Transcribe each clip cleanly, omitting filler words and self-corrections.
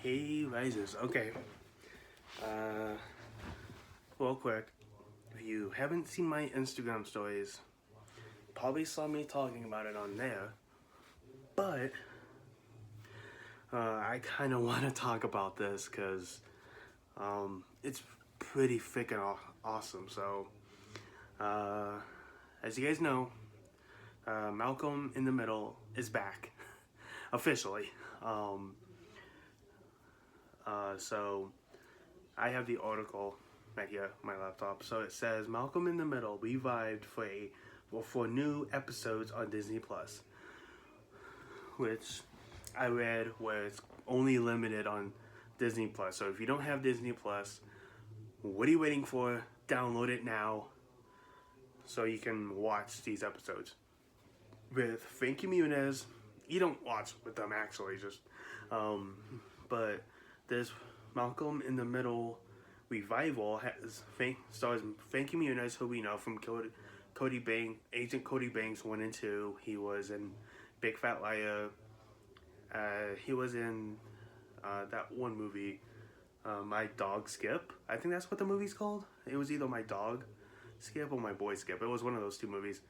Hey, Rises. Okay. Uh, real quick, if you haven't seen my Instagram stories, probably saw me talking about it on there, but I kind of want to talk about this because it's pretty freaking awesome. So, uh, as you guys know, Malcolm in the Middle is back officially. Um, so I have the article right here on my laptop. So it says Malcolm in the Middle revived for new episodes on Disney Plus, which I read where it's only limited on Disney Plus. So if you don't have Disney Plus, what are you waiting for? Download it now so you can watch these episodes. With Frankie Muniz, you don't watch with them actually, just um, but this Malcolm in the Middle revival stars Frankie Muniz, who we know from Agent Cody Banks 1 and 2. He was in Big Fat Liar. He was in that one movie, My Dog Skip. I think that's what the movie's called. It was either My Dog Skip or My Boy Skip. It was one of those two movies.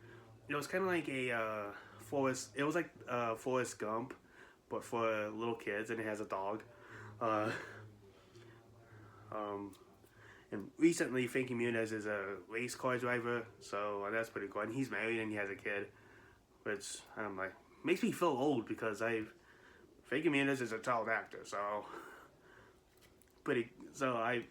It was kind of like a Forrest. It was like Forrest Gump, but for little kids, and it has a dog. Uh, um, and recently, Frankie Muniz is a race car driver, so that's pretty cool. And he's married and he has a kid, which I'm like makes me feel old because Frankie Muniz is a child actor, so I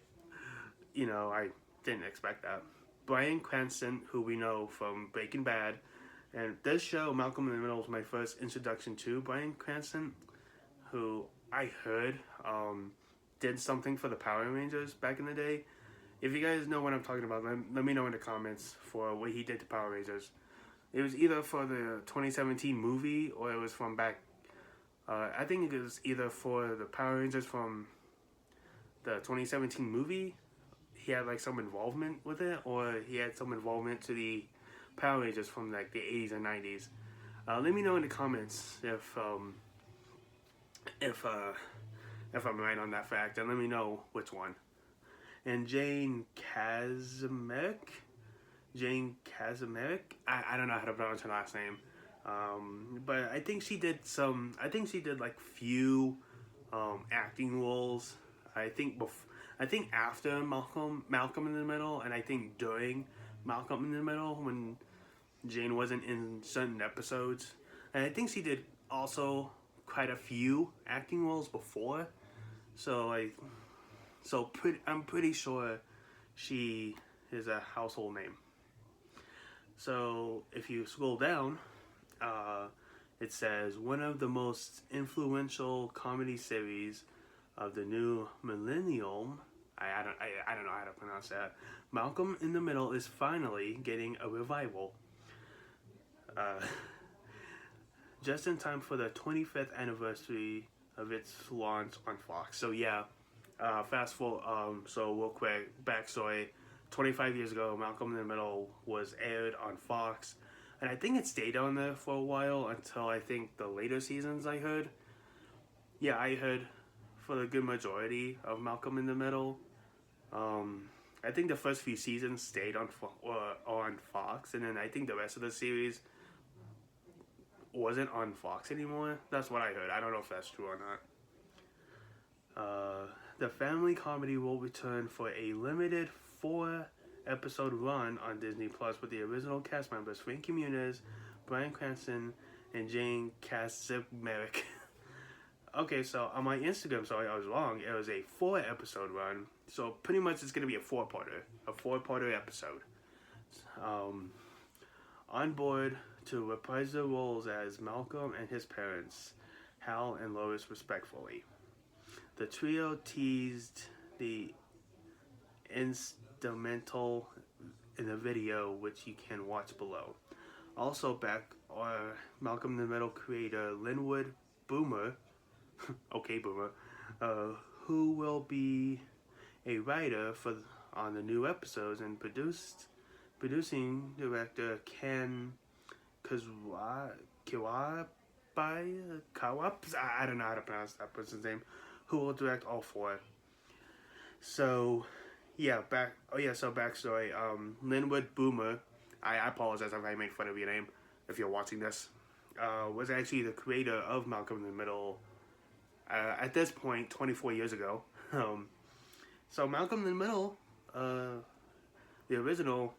didn't expect that. Bryan Cranston, who we know from Breaking Bad, and this show, Malcolm in the Middle, was my first introduction to Bryan Cranston, who I heard did something for the Power Rangers back in the day. If you guys know what I'm talking about, let me know in the comments for what he did to Power Rangers. It was either for the 2017 movie or it was from back. I think it was either for the Power Rangers from the 2017 movie. He had like some involvement with it, or he had some involvement to the Power Rangers from like the 80s and 90s. Let me know in the comments if uh, if I'm right on that fact, and let me know which one. And Jane Kazimierz, I don't know how to pronounce her last name, but I think she did like few acting roles. I think after Malcolm in the Middle, and I think during Malcolm in the Middle when Jane wasn't in certain episodes, and I think she did also quite a few acting roles before. So I'm pretty sure she is a household name. So if you scroll down, it says one of the most influential comedy series of the new millennium. I don't know how to pronounce that. Malcolm in the Middle is finally getting a revival. Uh, just in time for the 25th anniversary of its launch on Fox. So yeah, fast forward. So real quick backstory: 25 years ago, Malcolm in the Middle was aired on Fox, and I think it stayed on there for a while until I think the later seasons. I heard for the good majority of Malcolm in the Middle. I think the first few seasons stayed on Fox, and then I think the rest of the series wasn't on Fox anymore. That's what I heard. I don't know if that's true or not. The family comedy will return for a limited 4-episode run on Disney Plus with the original cast members Frankie Muniz, Bryan Cranston, and Jane Kazimierz. Okay, so on my Instagram story, I was wrong. It was a 4-episode run. So pretty much it's going to be a four-parter episode. On board to reprise their roles as Malcolm and his parents, Hal and Lois respectfully. The trio teased the instrumental in the video, which you can watch below. Also back are Malcolm in the Middle creator Linwood Boomer, okay Boomer, who will be a writer on the new episodes, and producing director Ken Kawap. I don't know how to pronounce that person's name, who will direct all 4. So, yeah, so backstory. Linwood Boomer, I apologize if I made fun of your name, if you're watching this, was actually the creator of Malcolm in the Middle, at this point, 24 years ago. So Malcolm in the Middle, the original,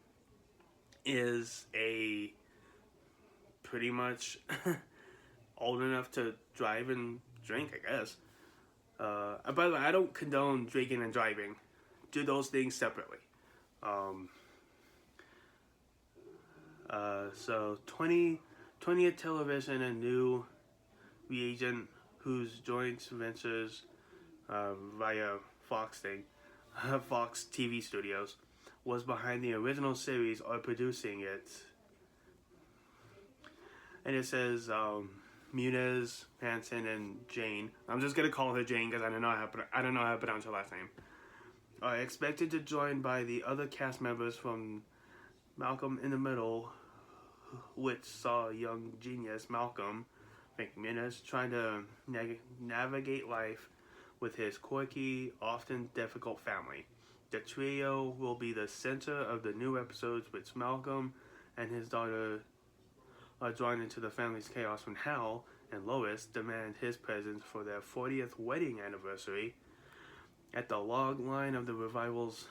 is a pretty much old enough to drive and drink, I guess. By the way, I don't condone drinking and driving. Do those things separately. So 20th Television and New Reagent, whose joint ventures via Fox Fox TV Studios, was behind the original series or producing it. And it says Muniz, Hanson, and Jane. I'm just gonna call her Jane because I don't know how to pronounce her last name. Are expected to join by the other cast members from Malcolm in the Middle, which saw young genius Malcolm McMinnis trying to navigate life with his quirky, often difficult family. The trio will be the center of the new episodes, which Malcolm and his daughter are drawn into the family's chaos when Hal and Lois demand his presence for their 40th wedding anniversary. At the log line of the revels,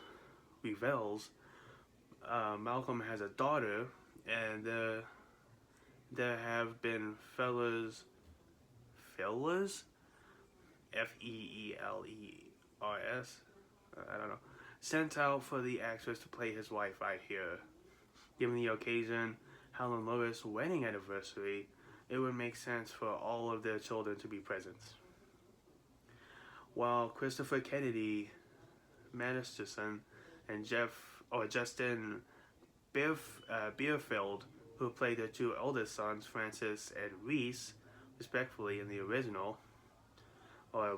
Malcolm has a daughter, and there have been fellers, Feelers, I don't know, sent out for the actress to play his wife, I hear. Given the occasion, Hal and Lois' wedding anniversary, it would make sense for all of their children to be present. While Christopher Kennedy, Masterson, and Justin Bierfeld, who played their 2 eldest sons, Francis and Reese, respectively in the original, or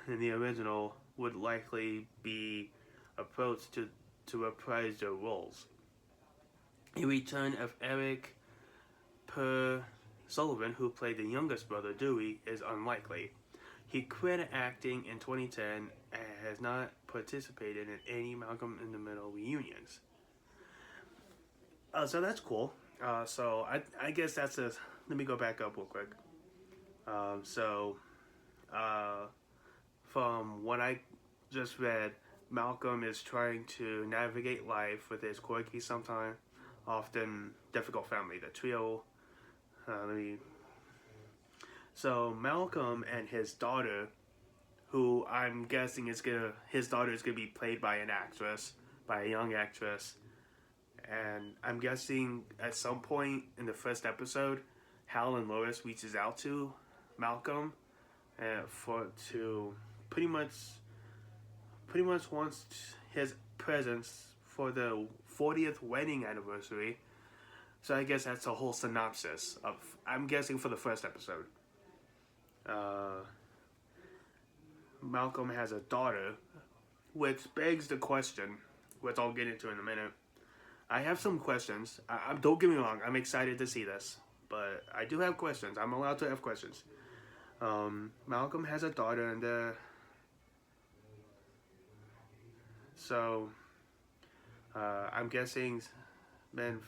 in the original, would likely be approached to reprise their roles. A return of Eric Sullivan, who played the youngest brother, Dewey, is unlikely. He quit acting in 2010 and has not participated in any Malcolm in the Middle reunions. So that's cool. So I guess that's a... Let me go back up real quick. From what I just read, Malcolm is trying to navigate life with his quirky, sometimes often difficult family. The trio... So Malcolm and his daughter, who I'm guessing his daughter is gonna be played by a young actress, and I'm guessing at some point in the first episode, Hal and Lois reaches out to Malcolm, to pretty much wants his presence for the 40th wedding anniversary. So I guess that's a whole synopsis of, I'm guessing, for the first episode. Malcolm has a daughter, which begs the question, which I'll get into in a minute. I have some questions. Don't get me wrong, I'm excited to see this, but I do have questions. I'm allowed to have questions. Malcolm has a daughter, and I'm guessing men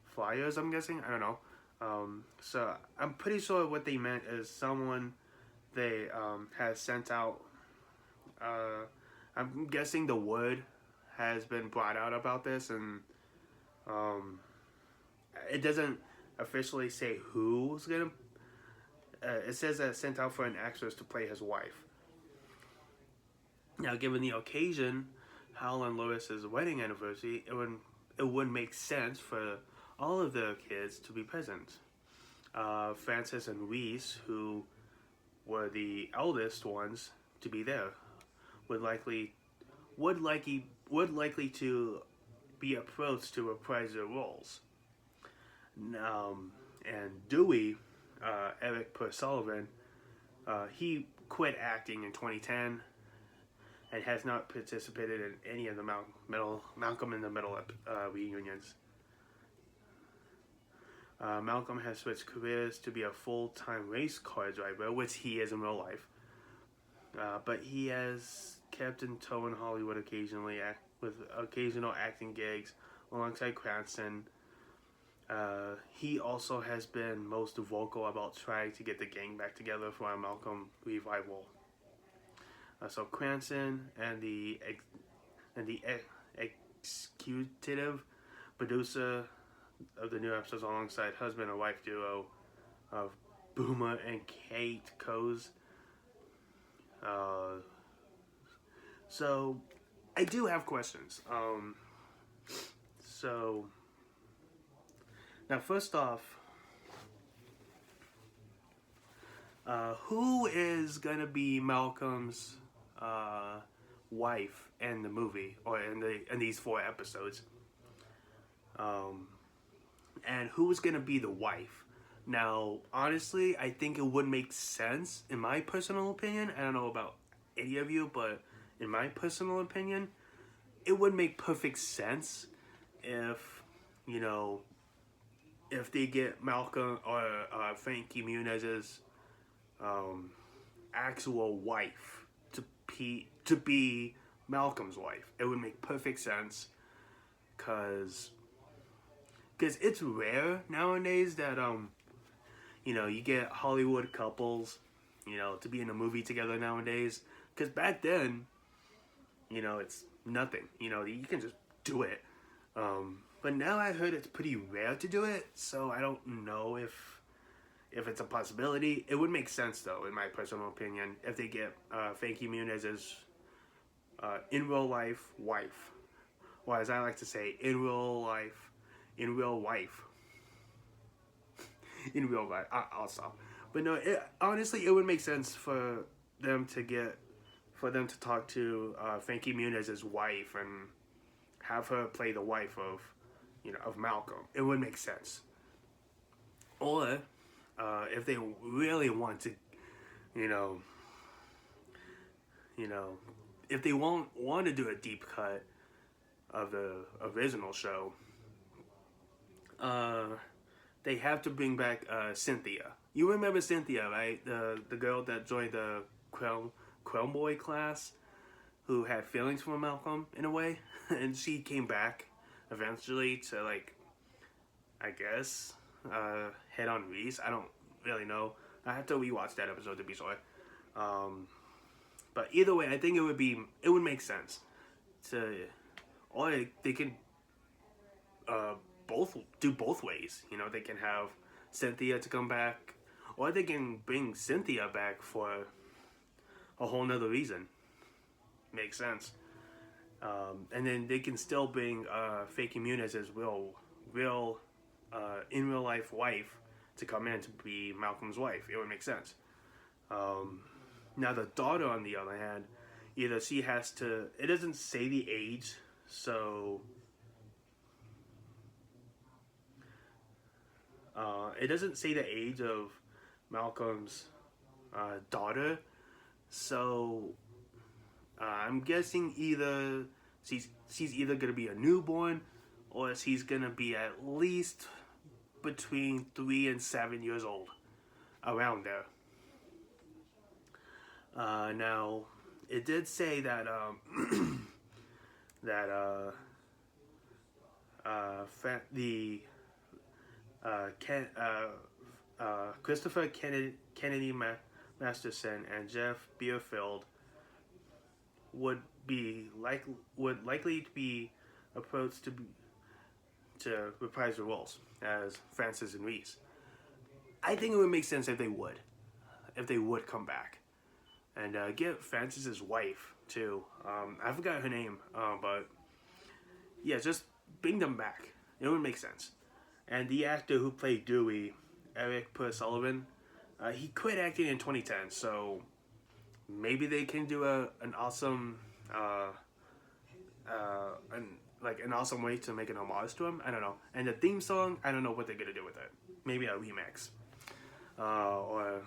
flyers, I'm guessing? I don't know. So I'm pretty sure what they meant is someone they has sent out. I'm guessing the word has been brought out about this, and it doesn't officially say who's gonna. It says that sent out for an actress to play his wife. Now, given the occasion, Hal and Lois's wedding anniversary, it would make sense for all of their kids to be present. Francis and Reese, who were the eldest ones to be there, would likely to be approached to reprise their roles. And Dewey, Eric Sullivan, he quit acting in 2010 and has not participated in any of the Malcolm in the Middle reunions. Malcom has switched careers to be a full-time race car driver, which he is in real life. But he has kept in tow in Hollywood occasionally, with occasional acting gigs alongside Cranston. He also has been most vocal about trying to get the gang back together for a Malcolm revival. So Cranston and the executive producer of the new episodes, alongside husband and wife duo of Boomer and Kate Coase. So I do have questions. So now, first off, who is gonna be Malcolm's wife in the movie, or in these 4 episodes? And who's gonna be the wife? Now, honestly, I think it would make sense, in my personal opinion. I don't know about any of you, but in my personal opinion, it would make perfect sense if, you know, if they get Malcolm or Frankie Muniz's actual wife to be Malcolm's wife. It would make perfect sense, because it's rare nowadays that you know, you get Hollywood couples, you know, to be in a movie together nowadays. Because back then, you know, it's nothing. You know, you can just do it. But now I heard it's pretty rare to do it, so I don't know if it's a possibility. It would make sense, though, in my personal opinion, if they get Frankie Muniz's in real life wife, or as I like to say, in real wife. In real life, I'll stop. But no, honestly, it would make sense for them to talk to Frankie Muniz's wife and have her play the wife of, you know, of Malcolm. It would make sense. Or if they really want to, you know, if they want to do a deep cut of the original show, they have to bring back Cynthia. You remember Cynthia, right? The girl that joined the Crown Boy class, who had feelings for Malcolm in a way, and she came back eventually to, like, I guess, head on Reese. I don't really know. I have to rewatch that episode to be sure. But either way, I think it would make sense to, or they can do both ways. You know, they can have Cynthia to come back, or they can bring Cynthia back for a whole nother reason. Makes sense. And then they can still bring Frankie Muniz's real in real life wife to come in to be Malcolm's wife. It would make sense. Now the daughter, on the other hand, either she has to, it doesn't say the age, so it doesn't say the age of Malcolm's daughter, so I'm guessing either she's either gonna be a newborn, or she's gonna be at least between 3 and 7 years old, around there. Now, it did say that Christopher Kennedy Masterson and Jeff Bierfield would likely to be approached to reprise the roles as Francis and Reese. I think it would make sense if they would come back and get Francis's wife too. I forgot her name, but yeah, just bring them back. It would make sense. And the actor who played Dewey, Eric Sullivan, he quit acting in 2010, so maybe they can do an awesome an awesome way to make an homage to him. I don't know. And the theme song, I don't know what they're gonna do with it. Maybe a remix, or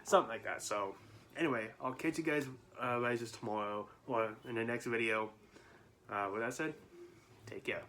something like that. So anyway, I'll catch you guys tomorrow or in the next video. With that said, take care.